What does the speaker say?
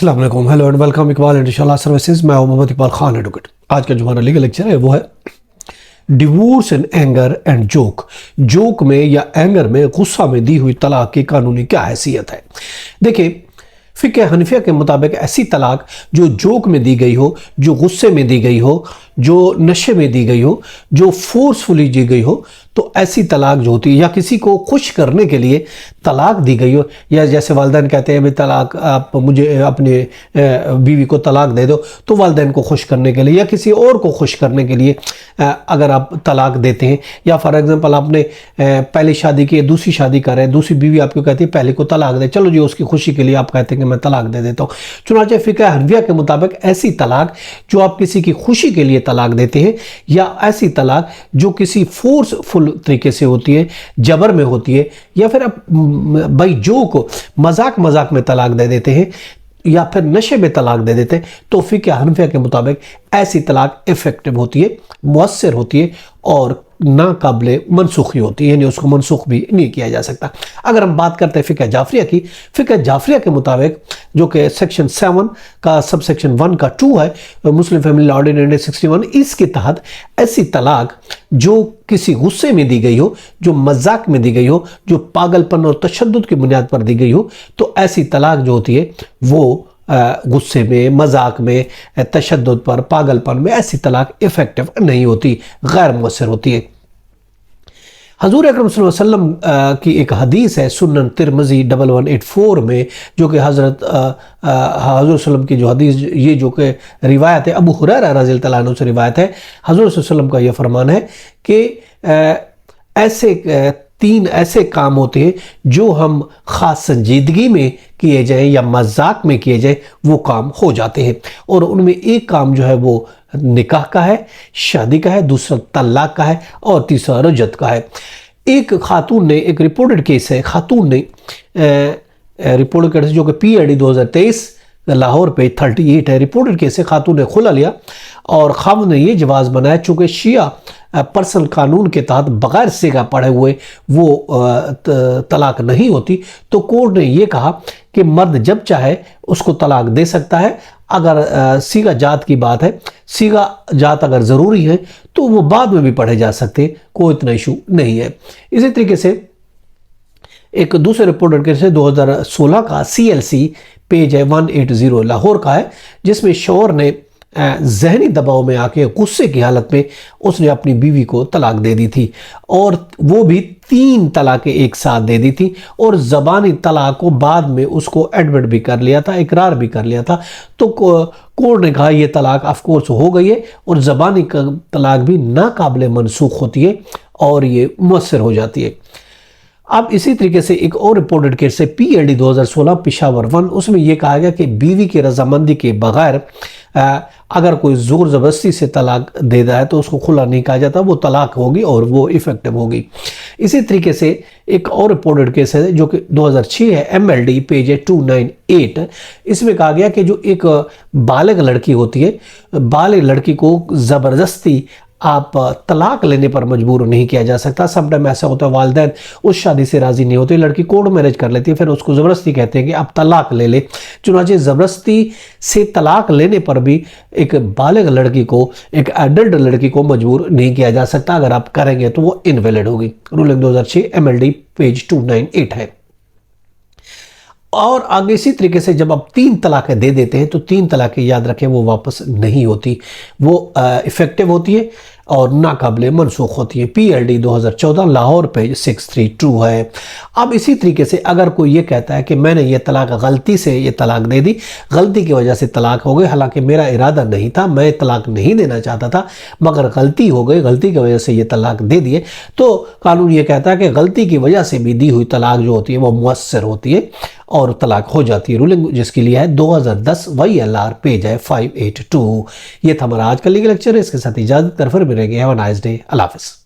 السلام علیکم، hello and welcome Iqbal انشاءاللہ سروسز. میں ہوں محمد اقبال خان ایڈوکیٹ. آج کا جو ہمارا لیگل لیکچر ہے وہ ہے divorce in anger and joke. Joke میں یا اینگر میں، غصہ میں دی ہوئی طلاق کی قانونی کیا حیثیت ہے. دیکھیں، فقہ حنفیہ کے مطابق ایسی طلاق جو جوک میں دی گئی ہو، جو غصے میں دی گئی ہو، جو نشے میں دی گئی ہو، جو فورسفلی دی گئی ہو، تو ایسی طلاق جو ہوتی ہے، یا کسی کو خوش کرنے کے لیے طلاق دی گئی ہو، یا جیسے والدین کہتے ہیں طلاق، آپ مجھے اپنے بیوی کو طلاق دے دو، تو والدین کو خوش کرنے کے لیے یا کسی اور کو خوش کرنے کے لیے اگر آپ طلاق دیتے ہیں، یا فار ایگزامپل آپ نے پہلی شادی کی، دوسری شادی کر رہے ہیں، دوسری بیوی آپ کو کہتی ہے پہلے کو طلاق دے، چلو جی اس کی خوشی کے لیے آپ کہتے ہیں کہ میں طلاق دے دیتا ہوں. چنانچہ فقہ حنفیہ کے مطابق ایسی طلاق جو آپ کسی کی خوشی کے لیے طلاق دیتے ہیں، یا ایسی طلاق جو کسی فورس فل طریقے سے ہوتی ہے، جبر میں ہوتی ہے، یا پھر آپ بائی جوک مذاق میں طلاق دے دیتے ہیں، یا پھر نشے میں طلاق دے دیتے ہیں، تو فقہ حنفیہ کے مطابق ایسی طلاق افیکٹو ہوتی ہے، مؤثر ہوتی ہے اور ناقابل منسوخی ہوتی ہے، یعنی اس کو منسوخ بھی نہیں کیا جا سکتا. اگر ہم بات کرتے ہیں فقہ جعفریہ کی، فقہ جعفریہ کے مطابق جو کہ سیکشن 7 کا سب سیکشن 1 کا 2 ہے مسلم فیملی لا آرڈیننس 61، اس کے تحت ایسی طلاق جو کسی غصے میں دی گئی ہو، جو مذاق میں دی گئی ہو، جو پاگل پن اور تشدد کی بنیاد پر دی گئی ہو، تو ایسی طلاق جو ہوتی ہے وہ غصے میں، مذاق میں، تشدد پر، پاگل پن میں، ایسی طلاق افیکٹو نہیں ہوتی، غیر مؤثر ہوتی ہے. حضور اکرم صلی اللہ علیہ وسلم کی ایک حدیث ہے سنن ترمذی 1184 میں، جو کہ حضرت حضور وسلم کی جو حدیث، یہ جو کہ روایت ہے ابو ہریرہ رضی اللہ عنہ سے روایت ہے. حضور صلی اللہ علیہ وسلم کا یہ فرمان ہے کہ تین ایسے کام ہوتے ہیں جو ہم خاص سنجیدگی میں کیے جائیں یا مذاق میں کیے جائیں وہ کام ہو جاتے ہیں، اور ان میں ایک کام جو ہے وہ نکاح کا ہے، شادی کا ہے، دوسرا طلاق کا ہے، اور تیسرا رجعت کا ہے. ایک خاتون نے، ایک رپورٹڈ کیس ہے، خاتون نے رپورٹڈ کیس جو کہ پی آئی ڈی 2023 لاہور پیج 38 ہے، رپورٹڈ کیس ہے. خاتون نے خلا لیا اور خاوند نے یہ جواز بنایا، چونکہ شیعہ پرسنل قانون کے تحت بغیر سیگا پڑھے ہوئے وہ طلاق نہیں ہوتی، تو کورٹ نے یہ کہا کہ مرد جب چاہے اس کو طلاق دے سکتا ہے. اگر سیگا جات کی بات ہے، سیگا جات اگر ضروری ہے تو وہ بعد میں بھی پڑھے جا سکتے، کوئی اتنا ایشو نہیں ہے. اسی طریقے سے ایک دوسرے رپورٹڈ کیس ہے 2016 کا CLC پیج ہے 180 لاہور کا ہے، جس میں شوہر نے ذہنی دباؤ میں آ کے غصے کی حالت میں اس نے اپنی بیوی کو طلاق دے دی تھی، اور وہ بھی 3 طلاقیں ایک ساتھ دے دی تھی، اور زبانی طلاق کو بعد میں اس کو ایڈمٹ بھی کر لیا تھا، اقرار بھی کر لیا تھا. تو کورٹ نے کہا یہ طلاق آف کورس ہو گئی ہے، اور زبانی طلاق بھی ناقابل منسوخ ہوتی ہے اور یہ مؤثر ہو جاتی ہے. اب اسی طریقے سے ایک اور رپورٹڈ کیس ہے PLD 2016 پشاور 1، اس میں یہ کہا گیا کہ بیوی کی رضامندی کے بغیر اگر کوئی زور زبردستی سے طلاق دے دا ہے تو اس کو خلا نہیں کہا جاتا، وہ طلاق ہوگی اور وہ افیکٹو ہوگی. اسی طریقے سے ایک اور رپورٹڈ کیس ہے جو کہ 2006 ہے، MLD پیج 298، اس میں کہا گیا کہ جو ایک بالغ لڑکی ہوتی ہے، بالغ لڑکی کو زبردستی آپ طلاق لینے پر مجبور نہیں کیا جا سکتا. سم ٹائم ایسا ہوتا ہے والدین اس شادی سے راضی نہیں ہوتے، لڑکی کورٹ میرج کر لیتی ہے، پھر اس کو زبردستی کہتے ہیں کہ آپ طلاق لے لے. چنانچہ زبردستی سے طلاق لینے پر بھی ایک بالغ لڑکی کو، ایک ایڈلٹ لڑکی کو مجبور نہیں کیا جا سکتا. اگر آپ کریں گے تو وہ انویلڈ ہوگی. رولنگ 2006 MLD پیج 298 ہے. اور آگے اسی طریقے سے جب آپ 3 طلاقیں دے دیتے ہیں تو 3 طلاقیں یاد رکھیں وہ واپس نہیں ہوتی، وہ افیکٹو ہوتی ہے اور ناقابل منسوخ ہوتی ہے. PLD 2014 لاہور پیج 632 ہے. اب اسی طریقے سے اگر کوئی یہ کہتا ہے کہ میں نے یہ طلاق غلطی سے یہ طلاق دے دی، غلطی کی وجہ سے طلاق ہو گئی، حالانکہ میرا ارادہ نہیں تھا، میں طلاق نہیں دینا چاہتا تھا، مگر غلطی ہو گئی، غلطی کی وجہ سے یہ طلاق دے دیے، تو قانون یہ کہتا ہے کہ غلطی کی وجہ سے بھی دی ہوئی طلاق جو ہوتی ہے وہ مؤثر ہوتی ہے اور طلاق ہو جاتی ہے. رولنگ جس کے لیے ہے 2010 YLR پیج ہے 582. یہ تھا ہمارا آج کا لیگل لیکچر ہے. اس کے ساتھ اجازت، پھر ملیں گے. Have a nice day. اللہ حافظ.